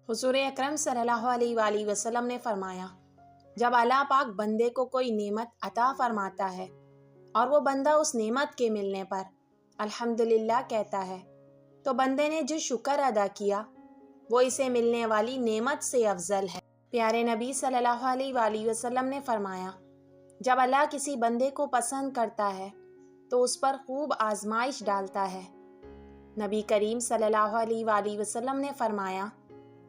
حضور اکرم صلی اللہ علیہ وآلہ وسلم نے فرمایا، جب اللہ پاک بندے کو کوئی نعمت عطا فرماتا ہے اور وہ بندہ اس نعمت کے ملنے پر الحمدللہ کہتا ہے تو بندے نے جو شکر ادا کیا وہ اسے ملنے والی نعمت سے افضل ہے۔ پیارے نبی صلی اللہ علیہ وآلہ وسلم نے فرمایا، جب اللہ کسی بندے کو پسند کرتا ہے تو اس پر خوب آزمائش ڈالتا ہے۔ نبی کریم صلی اللہ علیہ وآلہ وسلم نے فرمایا،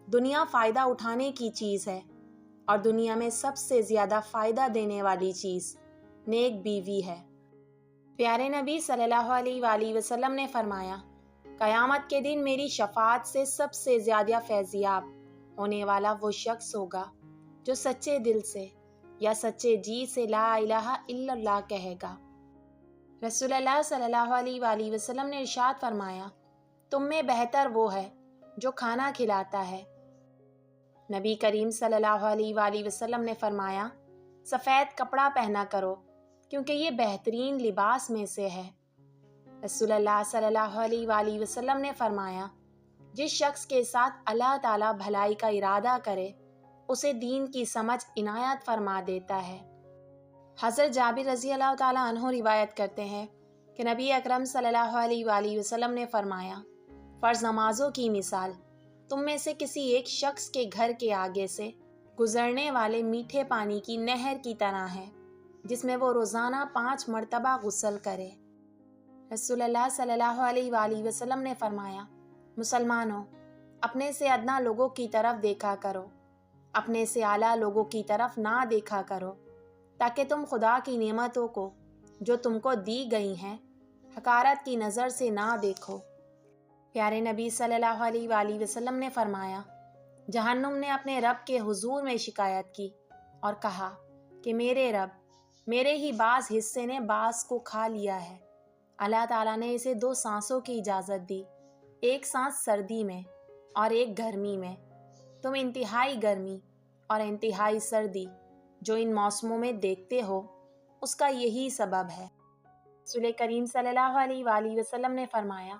دنیا فائدہ اٹھانے کی چیز ہے اور دنیا میں سب سے زیادہ فائدہ دینے والی چیز نیک بیوی ہے۔ پیارے نبی صلی اللہ علیہ وآلہ وسلم نے فرمایا، قیامت کے دن میری شفاعت سے سب سے زیادہ فیضیاب ہونے والا وہ شخص ہوگا جو سچے دل سے یا سچے جی سے لا الہ الا اللہ کہے گا۔ رسول اللہ صلی اللہ علیہ وآلہ وسلم نے ارشاد فرمایا، تم میں بہتر وہ ہے جو کھانا کھلاتا ہے۔ نبی کریم صلی اللہ علیہ وآلہ وسلم نے فرمایا، سفید کپڑا پہنا کرو کیونکہ یہ بہترین لباس میں سے ہے۔ رسول اللہ صلی اللہ علیہ وآلہ وسلم نے فرمایا، جس شخص کے ساتھ اللہ تعالیٰ بھلائی کا ارادہ کرے اسے دین کی سمجھ عنایت فرما دیتا ہے۔ حضرت جابر رضی اللہ تعالیٰ عنہ روایت کرتے ہیں کہ نبی اکرم صلی اللہ علیہ وآلہ وسلم نے فرمایا، فرض نمازوں کی مثال تم میں سے کسی ایک شخص کے گھر کے آگے سے گزرنے والے میٹھے پانی کی نہر کی طرح ہے جس میں وہ روزانہ 5 مرتبہ غسل کرے۔ رسول اللہ صلی اللہ علیہ وآلہ وسلم نے فرمایا، مسلمانوں، اپنے سے ادنا لوگوں کی طرف دیکھا کرو، اپنے سے اعلیٰ لوگوں کی طرف نہ دیکھا کرو، تاکہ تم خدا کی نعمتوں کو جو تم کو دی گئی ہیں حقارت کی نظر سے نہ دیکھو۔ پیارے نبی صلی اللہ علیہ وآلہ وسلم نے فرمایا، جہنم نے اپنے رب کے حضور میں شکایت کی اور کہا کہ میرے رب، میرے ہی بعض حصے نے بعض کو کھا لیا ہے۔ اللہ تعالیٰ نے اسے 2 سانسوں کی اجازت دی، ایک سانس سردی میں اور ایک گرمی میں۔ تم انتہائی گرمی اور انتہائی سردی جو ان موسموں میں دیکھتے ہو اس کا یہی سبب ہے۔ رسول کریم صلی اللہ علیہ وآلہ وسلم نے فرمایا،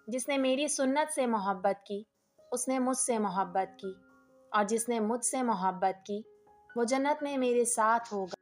جس نے میری سنت سے محبت کی اس نے مجھ سے محبت کی، اور جس نے مجھ سے محبت کی وہ جنت میں میرے ساتھ ہوگا۔